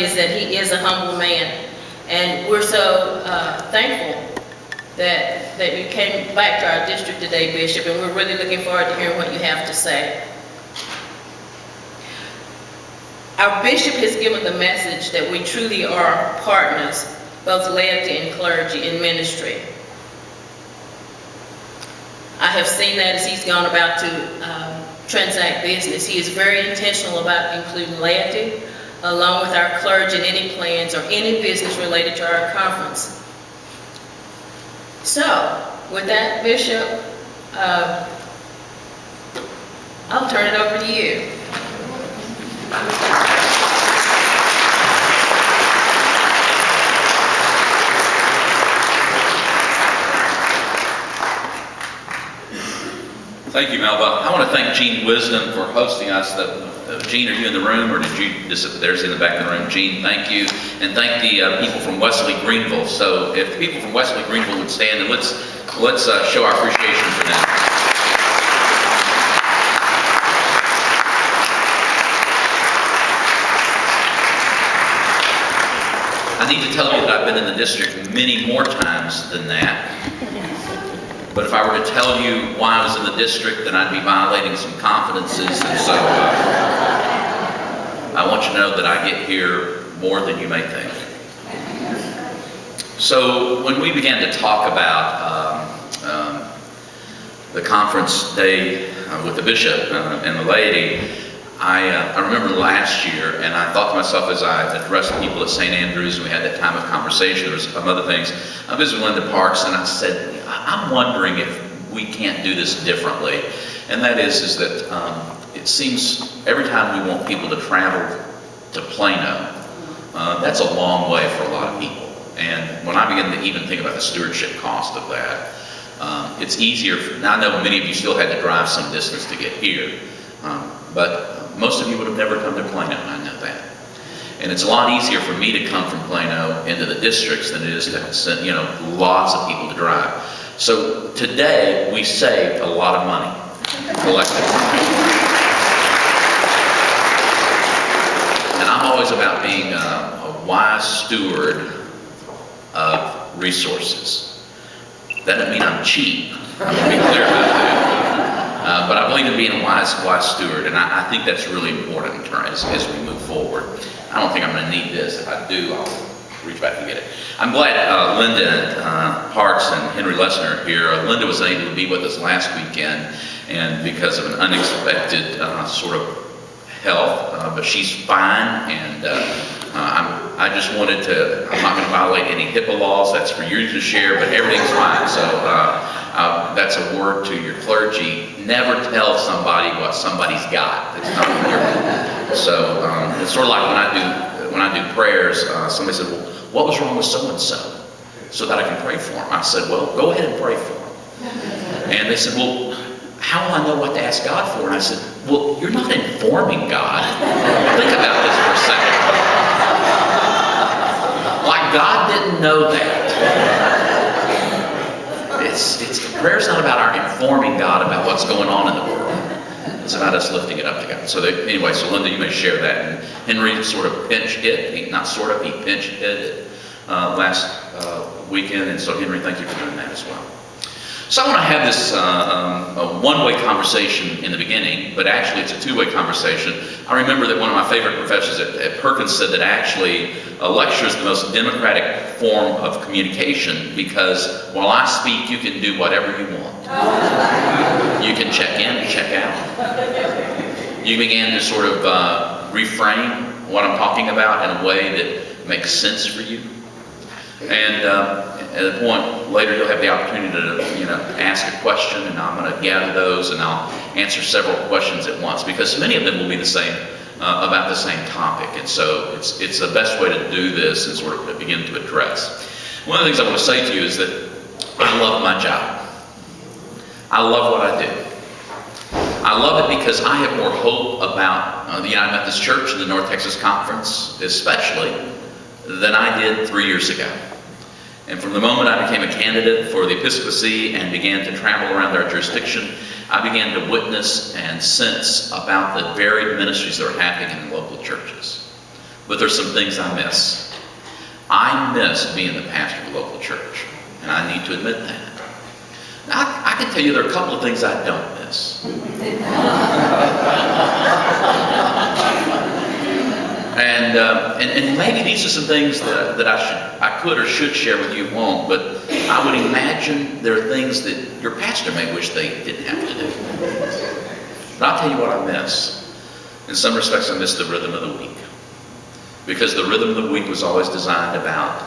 is that he is a humble man. And we're so thankful that you came back to our district today, Bishop, and we're really looking forward to hearing what you have to say. Our bishop has given the message that we truly are partners, both laity and clergy, in ministry. I have seen that as he's gone about to transact business. He is very intentional about including laity, along with our clergy in any plans or any business related to our conference. So, with that, Bishop, I'll turn it over to you. Thank you, Melba. I want to thank Gene Wisdom for hosting us. Gene, are you in the room, or did you just there's in the back of the room? Gene, thank you. And thank the people from Wesley, Greenville. So if the people from Wesley, Greenville would stand, and let's show our appreciation for them. I need to tell you that I've been in the district many more times than that. But if I were to tell you why I was in the district, then I'd be violating some confidences. And so I want you to know that I get here more than you may think. So when we began to talk about the conference day with the bishop and the laity, I remember last year, and I thought to myself as I addressed people at St. Andrews, and we had that time of conversation, there was some other things. I visited Linda Parks, and I said, I'm wondering if we can't do this differently. And that is that it seems every time we want people to travel to Plano, that's a long way for a lot of people. And when I begin to even think about the stewardship cost of that, it's easier. Now I know many of you still had to drive some distance to get here, but most of you would have never come to Plano, I know that. And it's a lot easier for me to come from Plano into the districts than it is to send, lots of people to drive. So today we saved a lot of money collectively. And I'm always about being a wise steward of resources. That doesn't mean I'm cheap. I'm going to be clear about that. But I believe in being a wise steward, and I think that's really important as we move forward. I don't think I'm going to need this. If I do, I'll reach back and get it. I'm glad Linda Parks and Henry Lesner are here. Linda was able to be with us last weekend, and because of an unexpected sort of health, but she's fine, and I just wanted to, I'm not going to violate any HIPAA laws, that's for you to share, but everything's fine. So that's a word to your clergy. Never tell somebody what somebody's got. It's not your. So it's sort of like when I do prayers, somebody said, well, what was wrong with so-and-so? So that I can pray for them. I said, well, go ahead and pray for them. And they said, well, how will I know what to ask God for? And I said, well, you're not informing God. Think about this for a second. Like God didn't know that. Prayer's not about our informing God about what's going on in the world. It's about us lifting it up to God. So anyway, so Linda, you may share that. And Henry sort of pinch hit, he pinch hit it last weekend. And so Henry, thank you for doing that as well. So I want to have this a one-way conversation in the beginning, but actually it's a two-way conversation. I remember that one of my favorite professors at Perkins said that actually a lecture is the most democratic form of communication because while I speak, you can do whatever you want. You can check in and check out. You begin to sort of reframe what I'm talking about in a way that makes sense for you. And at a point later, you'll have the opportunity to, ask a question, and I'm going to gather those, and I'll answer several questions at once because many of them will be the same, about the same topic. And so it's the best way to do this and sort of begin to address. One of the things I want to say to you is that I love my job. I love what I do. I love it because I have more hope about the United Methodist Church and the North Texas Conference, especially, than I did 3 years ago. And from the moment I became a candidate for the episcopacy and began to travel around our jurisdiction, I began to witness and sense about the varied ministries that are happening in the local churches. but there's some things I miss. I miss being the pastor of a local church, and I need to admit that. Now, I can tell you there are a couple of things I don't miss. And maybe these are some things that I could or should share with you, won't, but I would imagine there are things that your pastor may wish they didn't have to do. But I'll tell you what I miss. In some respects, I miss the rhythm of the week. Because the rhythm of the week was always designed about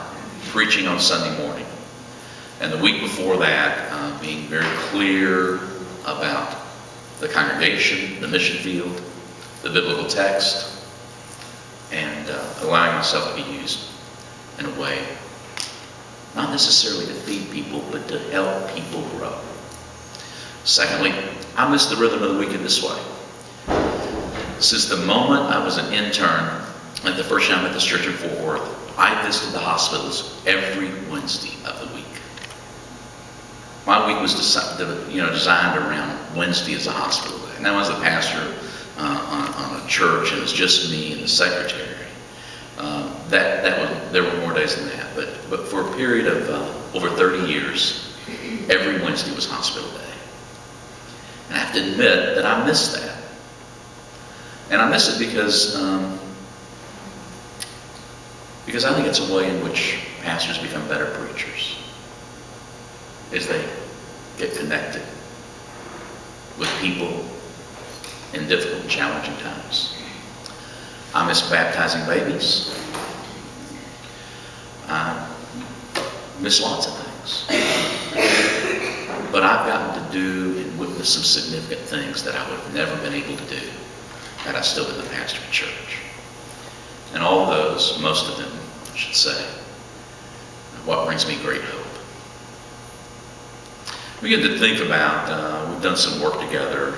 preaching on Sunday morning. And the week before that, being very clear about the congregation, the mission field, the biblical text, and allowing myself to be used in a way, not necessarily to feed people, but to help people grow. Secondly, I miss the rhythm of the week in this way. Since the moment I was an intern at the First United Methodist Church in Fort Worth, I visited the hospitals every Wednesday of the week. My week was designed around Wednesday as a hospital day. And I was the pastor on a church, and it was just me and the secretary. There were more days than that, but for a period of over 30 years, every Wednesday was hospital day. And I have to admit that I miss that. And I miss it because I think it's a way in which pastors become better preachers, as they get connected with people in difficult and challenging times. I miss baptizing babies. I miss lots of things. But I've gotten to do and witness some significant things that I would have never been able to do had I still been the pastor of church. And all of those, most of them, I should say, what brings me great hope. We begin to think about, we've done some work together,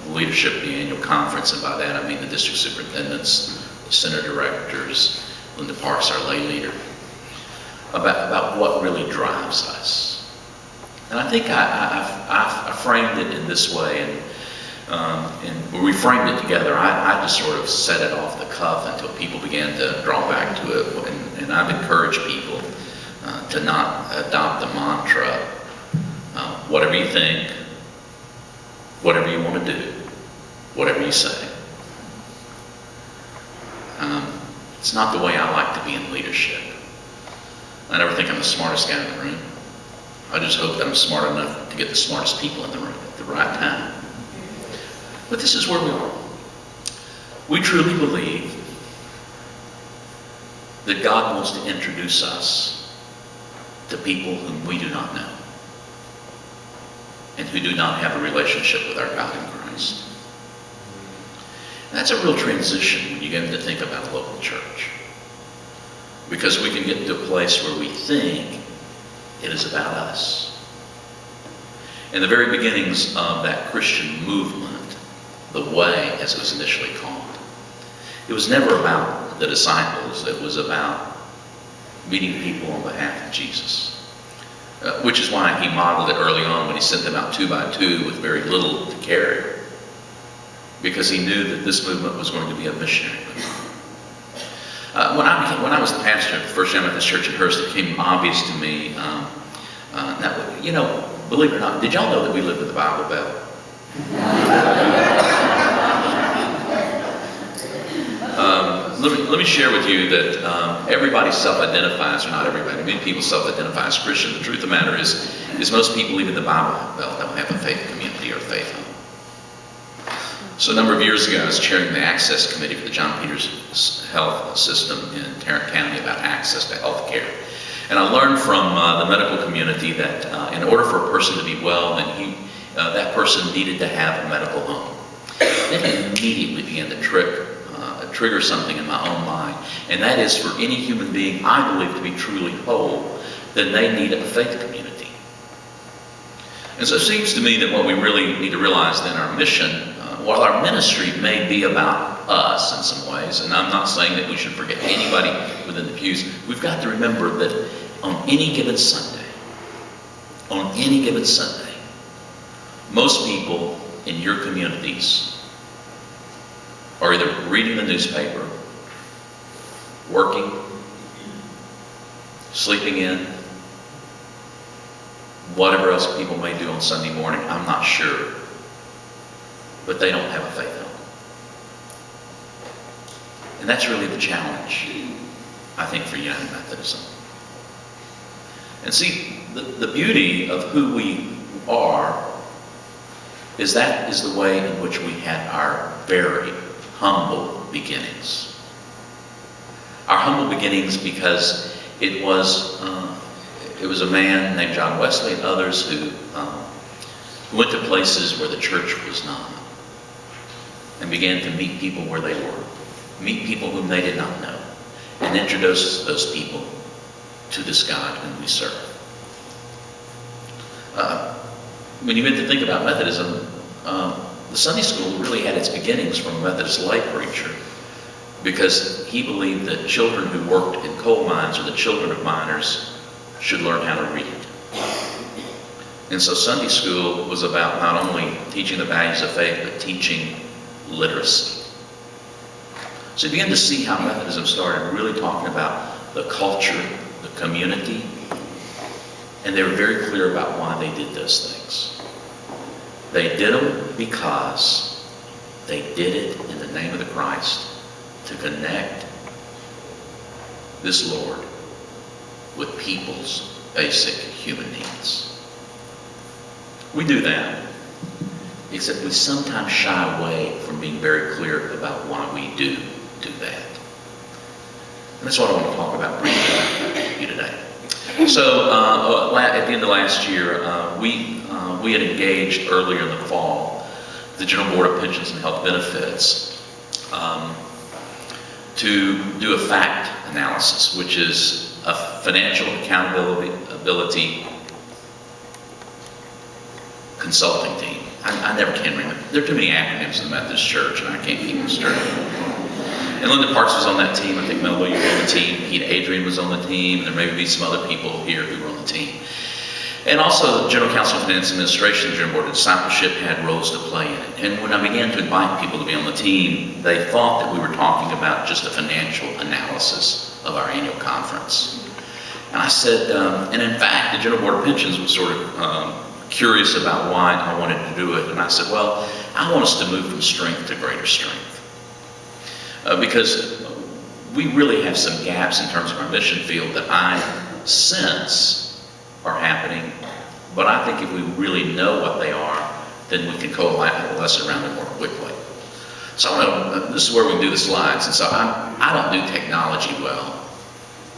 the leadership of the annual conference, and by that I mean the district superintendents, the center directors, Linda Parks, our lay leader, about what really drives us. And I think I framed it in this way, and when we framed it together, I just sort of set it off the cuff until people began to draw back to it, and I've encouraged people to not adopt the mantra, whatever you think, whatever you want to do, whatever you say. It's not the way I like to be in leadership. I never think I'm the smartest guy in the room. I just hope that I'm smart enough to get the smartest people in the room at the right time. But this is where we are. We truly believe that God wants to introduce us to people whom we do not know and who do not have a relationship with our God in Christ. And that's a real transition when you get to think about a local church. Because we can get to a place where we think it is about us. In the very beginnings of that Christian movement, the Way, as it was initially called, it was never about the disciples. It was about meeting people on behalf of Jesus. Which is why he modeled it early on when he sent them out 2 by 2 with very little to carry. Because he knew that this movement was going to be a missionary movement. When I was the pastor at the First United Methodist Church in Hurst, it became obvious to me, believe it or not, did y'all know that we live with the Bible Belt? Let me share with you that everybody self-identifies, or not everybody, many people self-identify as Christian. The truth of the matter is most people even the Bible Belt don't have a faith community or a faith home. So a number of years ago, I was chairing the Access Committee for the John Peters Health System in Tarrant County about access to health care. And I learned from the medical community that in order for a person to be well, then that person needed to have a medical home. Then immediately began to trigger something in my own mind, and that is for any human being I believe to be truly whole, then they need a faith community. And so it seems to me that what we really need to realize then, our mission, while our ministry may be about us in some ways, and I'm not saying that we should forget anybody within the pews, we've got to remember that on any given Sunday, most people in your communities are either reading the newspaper working, sleeping in, whatever else people may do on Sunday morning, I'm not sure. But they don't have a faith home. And that's really the challenge, I think, for United Methodism. And see, the beauty of who we are is that is the way in which we had our very humble beginnings. Our humble beginnings because it was a man named John Wesley and others who went to places where the church was not and began to meet people where they were, meet people whom they did not know, and introduce those people to this God whom we serve. When you begin to think about Methodism, the Sunday school really had its beginnings from a Methodist lay preacher, because he believed that children who worked in coal mines or the children of miners should learn how to read. And so Sunday school was about not only teaching the values of faith, but teaching literacy. So you begin to see how Methodism started really talking about the culture, the community, and they were very clear about why they did those things. They did them because they did it in the name of the Christ to connect this Lord with people's basic human needs. We do that, except we sometimes shy away from being very clear about why we do that. And that's what I want to talk about briefly with you today. So at the end of last year, we had engaged earlier in the fall the General Board of Pensions and Health Benefits to do a fact analysis, which is a financial accountability consulting team. I never can remember. There are too many acronyms in the Methodist Church, and I can't keep them straight. And Linda Parks was on that team. I think Mel Williams was on the team. Pete Adrian was on the team. And there may be some other people here who were on the team. And also the General Council of Finance Administration, the General Board of Discipleship had roles to play in it. And when I began to invite people to be on the team, they thought that we were talking about just a financial analysis of our annual conference. And I said, and in fact, the General Board of Pensions was sort of curious about why I wanted to do it. And I said, well, I want us to move from strength to greater strength. Because we really have some gaps in terms of our mission field that I sense are happening, but I think if we really know what they are, then we can coalesce around them more quickly. So this is where we can do the slides, and so I don't do technology well,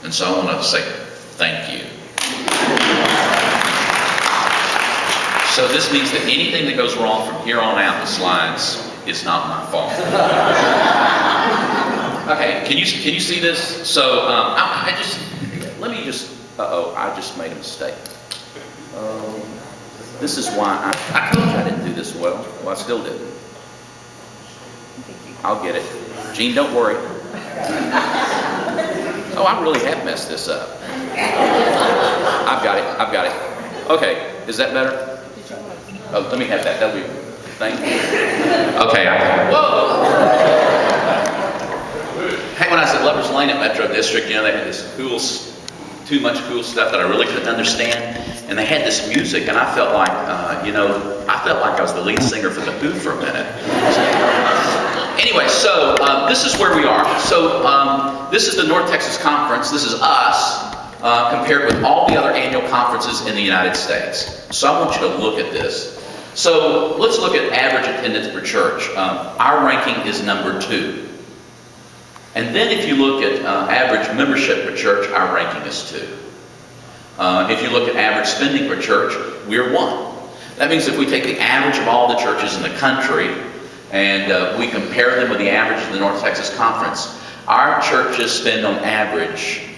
and so I want to say thank you. So this means that anything that goes wrong from here on out, the slides, is not my fault. Okay, can you see this? So I just made a mistake. This is why I told you I didn't do this well. Well, I still didn't. I'll get it. Gene, don't worry. Oh, I really have messed this up. I've got it. Okay, is that better? Oh, let me have that. That'll be, thank you. Okay, whoa! Hey, when I was at Lover's Lane at Metro District, they had this too much cool stuff that I really couldn't understand, and they had this music, and I felt like, I was the lead singer for The Who for a minute. Anyway, so this is where we are. So this is the North Texas Conference. This is us compared with all the other annual conferences in the United States. So I want you to look at this. So let's look at average attendance per church. Our ranking is number 2. And then if you look at average membership per church, our ranking is 2. If you look at average spending per church, we're 1. That means if we take the average of all the churches in the country and we compare them with the average of the North Texas Conference, our churches spend on average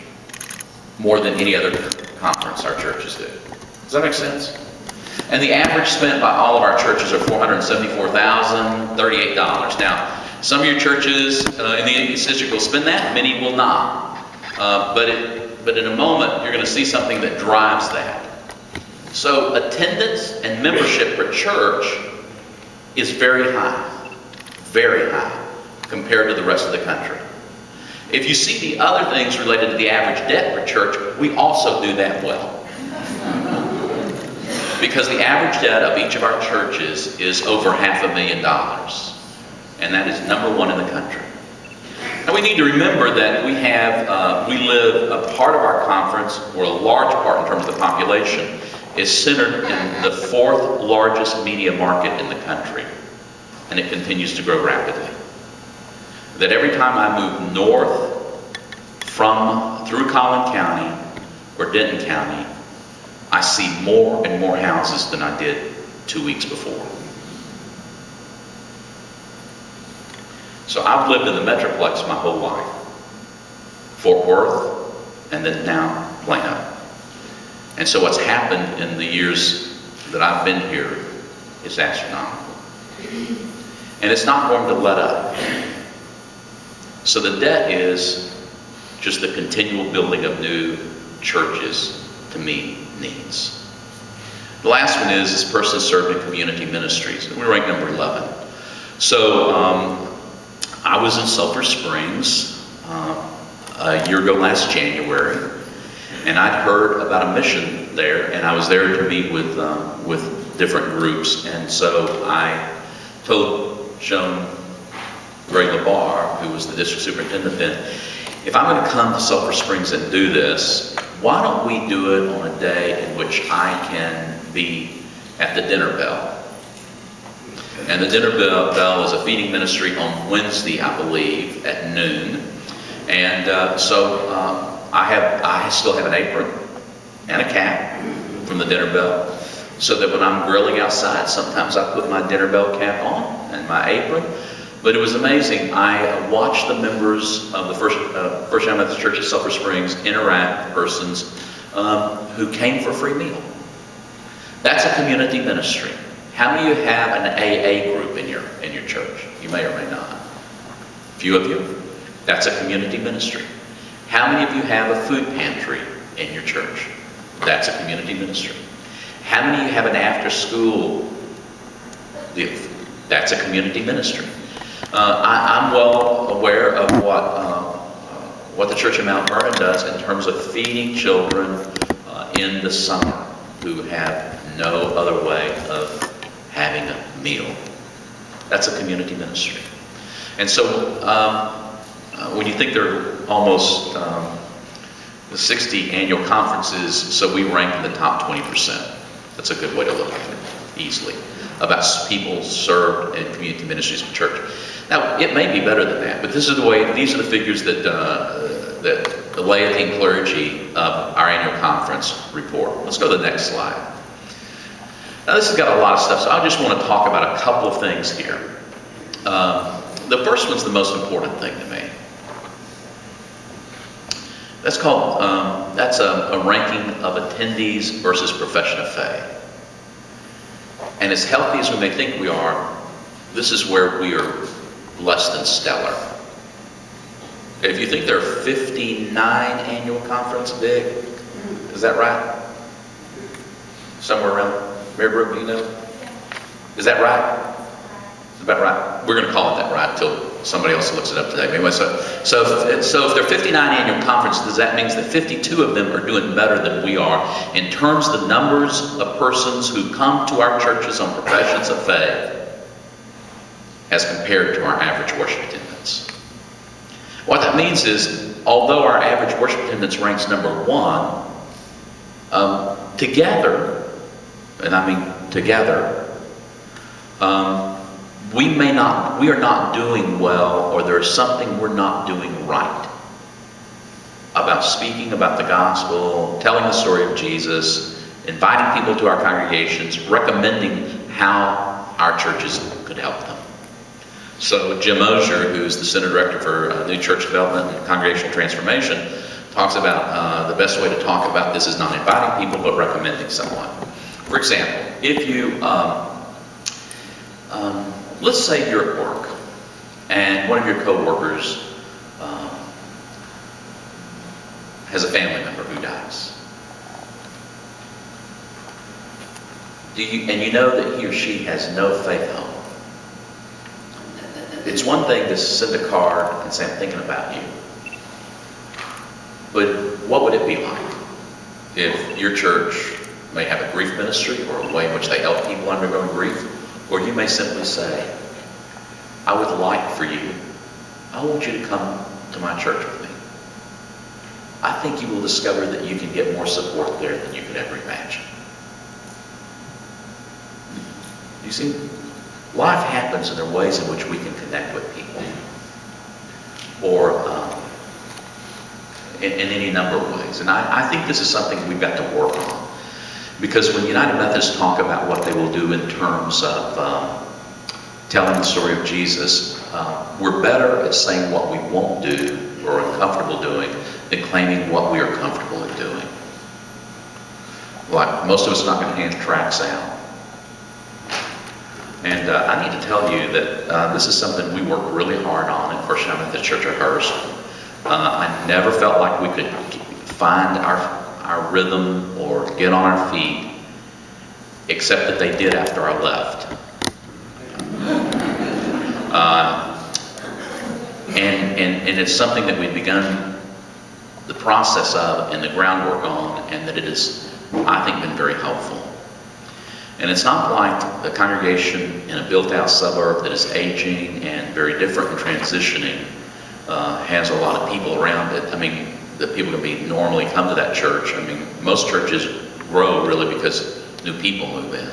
more than any other conference our churches do. Does that make sense? And the average spent by all of our churches are $474,038. Now, some of your churches in the East District will spend that, many will not. But in a moment, you're going to see something that drives that. So attendance and membership per church is very high compared to the rest of the country. If you see the other things related to the average debt per church, we also do that well. Because the average debt of each of our churches is over $500,000. And that is number one in the country. And we need to remember that we live, a part of our conference, or a large part in terms of the population, is centered in the fourth largest media market in the country. And it continues to grow rapidly. That every time I move north through Collin County or Denton County, I see more and more houses than I did 2 weeks before. So I've lived in the Metroplex my whole life. Fort Worth, and then now Plano. And so what's happened in the years that I've been here is astronomical. And it's not going to let up. So the debt is just the continual building of new churches to meet needs. The last one is this person served in community ministries. We rank number 11. So I was in Sulphur Springs a year ago last January, and I'd heard about a mission there, and I was there to meet with different groups. And so I told Joan Gray LaBar, who was the district superintendent then, if I'm going to come to Sulphur Springs and do this, why don't we do it on a day in which I can be at the dinner bell? And the dinner bell is a feeding ministry on Wednesday, I believe, at noon. And so I still have an apron and a cap from the dinner bell, so that when I'm grilling outside, sometimes I put my dinner bell cap on and my apron. But it was amazing. I watched the members of the First United Methodist Church at Sulphur Springs interact with persons who came for a free meal. That's a community ministry. How many of you have an AA group in your church? You may or may not. A few of you. That's a community ministry. How many of you have a food pantry in your church? That's a community ministry. How many of you have an after-school? That's a community ministry. I'm well aware of what the Church of Mount Vernon does in terms of feeding children in the summer who have no other way of having a meal. That's a community ministry. And so when you think there are almost 60 annual conferences, so we rank in the top 20%. That's a good way to look at it, easily, about people served in community ministries of the church. Now, it may be better than that, but these are the figures that the laity and clergy of our annual conference report. Let's go to the next slide. Now, this has got a lot of stuff, so I just want to talk about a couple of things here. The first one's the most important thing to me. That's called, that's a ranking of attendees versus profession of faith. And as healthy as we may think we are, this is where we are less than stellar. If you think there are 59 annual conference big, is that right? Somewhere around, Mary Brooke, do you know? Is that right? Is about right? We're going to call it that right until somebody else looks it up today. Anyway, so if there are 59 annual conferences, that means that 52 of them are doing better than we are in terms of the numbers of persons who come to our churches on professions of faith as compared to our average worship attendance. What that means is, although our average worship attendance ranks number 1, together, and I mean together, we are not doing well, or there's something we're not doing right about speaking about the gospel, telling the story of Jesus, inviting people to our congregations, recommending how our churches could help them. So Jim Osier, who's the Center Director for New Church Development and Congregational Transformation, talks about the best way to talk about this is not inviting people, but recommending someone. For example, if you, let's say you're at work, and one of your co-workers has a family member who dies. And you know that he or she has no faith home. It's one thing to send a card and say, I'm thinking about you. But what would it be like if your church may have a grief ministry or a way in which they help people undergoing grief, or you may simply say, I would like for you, I want you to come to my church with me. I think you will discover that you can get more support there than you could ever imagine. You see, life happens and there are ways in which we can connect with people. Or in any number of ways. And I think this is something we've got to work on. Because when United Methodists talk about what they will do in terms of telling the story of Jesus, we're better at saying what we won't do or are uncomfortable doing than claiming what we are comfortable in doing. Like, most of us are not going to hand tracts out. And I need to tell you that this is something we work really hard on at First United Methodist Church of Hearst. I never felt like we could find our rhythm or get on our feet, except that they did after I left. And it's something that we've begun the process of and the groundwork on, and that it has, I think, been very helpful. And it's not like the congregation in a built-out suburb that is aging and very different and transitioning has a lot of people around it. I mean, that people can normally come to that church. I mean, most churches grow really because new people move in.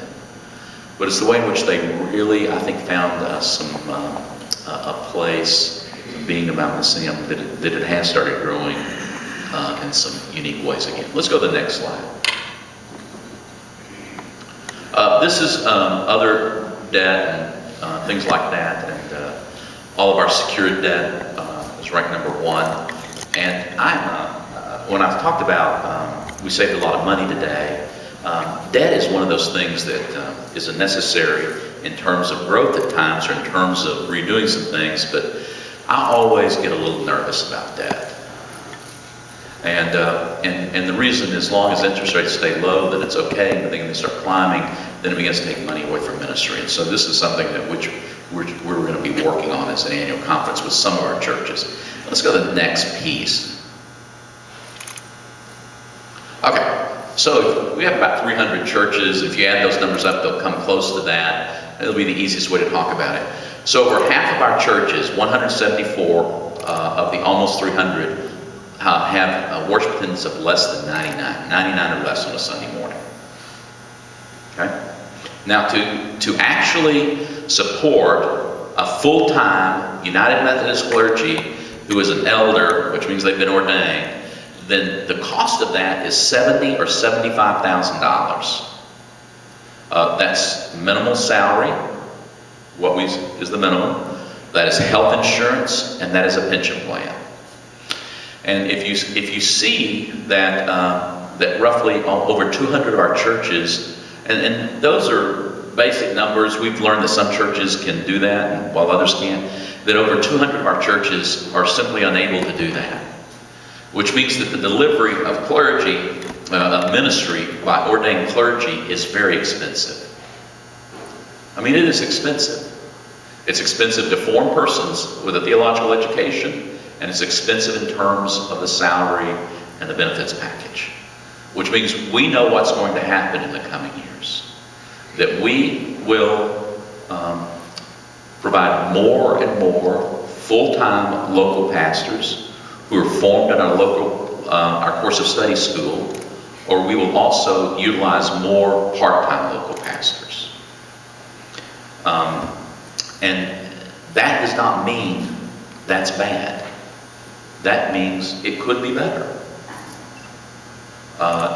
But it's the way in which they really, I think, found a place being a Mount Museum that it has started growing in some unique ways again. Let's go to the next slide. This is other debt and things like that, and all of our secured debt is ranked number 1. And when I've talked about we saved a lot of money today, debt is one of those things that is a necessary in terms of growth at times or in terms of redoing some things, but I always get a little nervous about debt. And the reason, as long as interest rates stay low, that it's okay, and then they start climbing, then it begins to take money away from ministry. And so this is something that we're going to be working on as an annual conference with some of our churches. Let's go to the next piece. Okay, so we have about 300 churches. If you add those numbers up, they'll come close to that. It'll be the easiest way to talk about it. So over half of our churches, 174 of the almost 300, have worship attendance of less than 99 or less on a Sunday morning. Okay? Now, to actually support a full-time United Methodist clergy who is an elder, which means they've been ordained, then the cost of that is $70,000 or $75,000. That's minimal salary, is the minimum. That is health insurance, and that is a pension plan. And if you see that that roughly over 200 of our churches, and those are basic numbers. We've learned that some churches can do that, and while others can't, that over 200 of our churches are simply unable to do that. Which means that the delivery of clergy, of ministry by ordained clergy is very expensive. I mean, it is expensive. It's expensive to form persons with a theological education, and it's expensive in terms of the salary and the benefits package. Which means we know what's going to happen in the coming years. That we will provide more and more full-time local pastors who are formed in our course of study school, or we will also utilize more part-time local pastors. And that does not mean that's bad. That means it could be better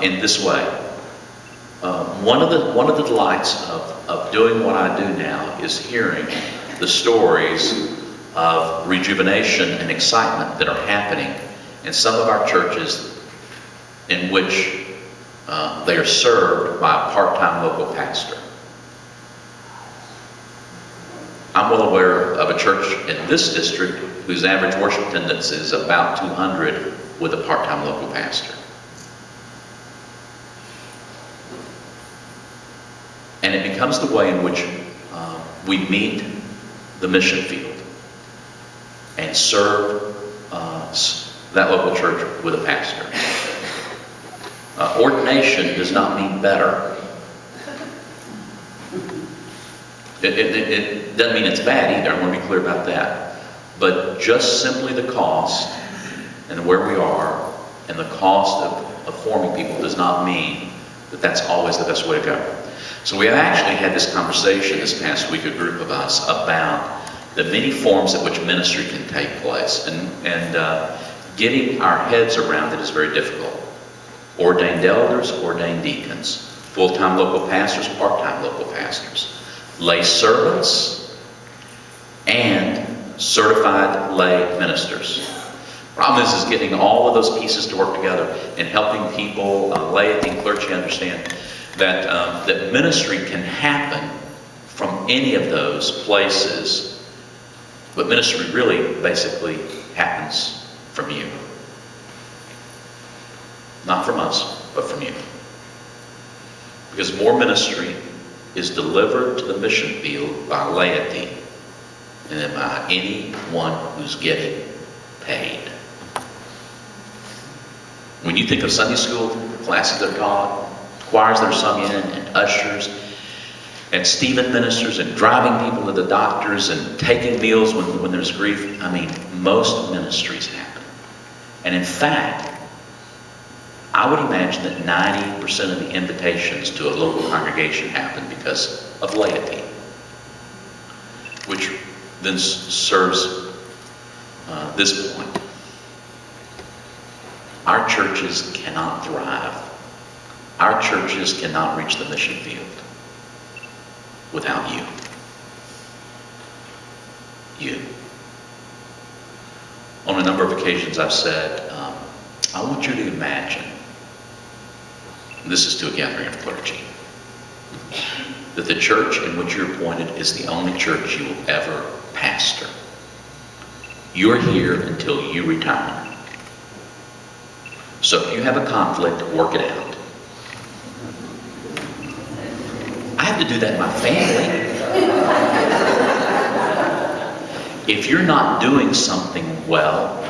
in this way. One of the delights of doing what I do now is hearing the stories of rejuvenation and excitement that are happening in some of our churches in which they are served by a part-time local pastor. I'm well aware of a church in this district whose average worship attendance is about 200 with a part-time local pastor. And it becomes the way in which we meet the mission field and serve that local church with a pastor. Ordination does not mean better. It doesn't mean it's bad either. I want to be clear about that. But just simply the cost and where we are and the cost of forming people does not mean that that's always the best way to go. So we have actually had this conversation this past week, a group of us, about the many forms at which ministry can take place. And getting our heads around it is very difficult. Ordained elders, ordained deacons, full-time local pastors, part-time local pastors, lay servants, and certified lay ministers. Problem is getting all of those pieces to work together and helping people, laity and clergy, understand that that ministry can happen from any of those places, but ministry really basically happens from you. Not from us, but from you. Because more ministry is delivered to the mission field by laity than by anyone who's getting paid. When you think of Sunday school classes that are taught, choirs that are sung in, and ushers, and Stephen ministers, and driving people to the doctors, and taking meals when there's grief, I mean, most ministries happen. And in fact, I would imagine that 90% of the invitations to a local congregation happen because of laity, which then serves this point. Our churches cannot thrive. Our churches cannot reach the mission field without you. You. On a number of occasions I've said, I want you to imagine, and this is to a gathering of clergy, that the church in which you're appointed is the only church you will ever pastor. You're here until you retire. So if you have a conflict, work it out. I have to do that in my family. If you're not doing something well,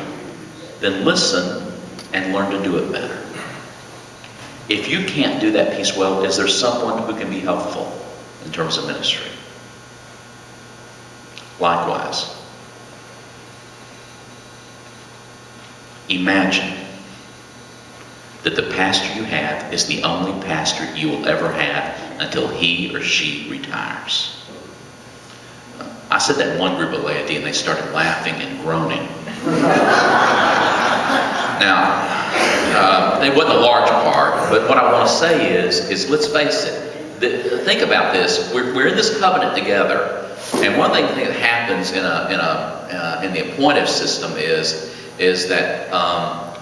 then listen and learn to do it better. If you can't do that piece well, is there someone who can be helpful in terms of ministry? Likewise, imagine that the pastor you have is the only pastor you will ever have until he or she retires. I said that in one group of laity and they started laughing and groaning. Now, it wasn't a large part, but what I want to say is let's face it. Think about this. We're in this covenant together, and one thing that happens in the appointive system is that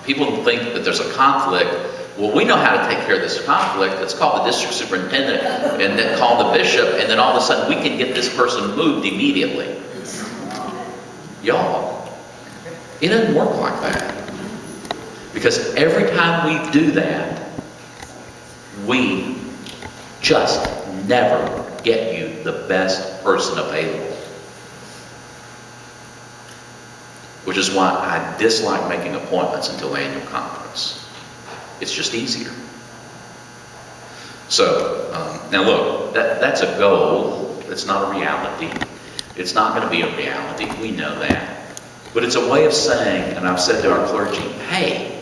people think that there's a conflict. Well, we know how to take care of this conflict. Let's call the district superintendent and then call the bishop, and then all of a sudden we can get this person moved immediately. Y'all, it doesn't work like that. Because every time we do that, we just never get you the best person available. Which is why I dislike making appointments until annual conference. It's just easier. So, now look, that's a goal. It's not a reality. It's not going to be a reality. We know that. But it's a way of saying, and I've said to our clergy, hey,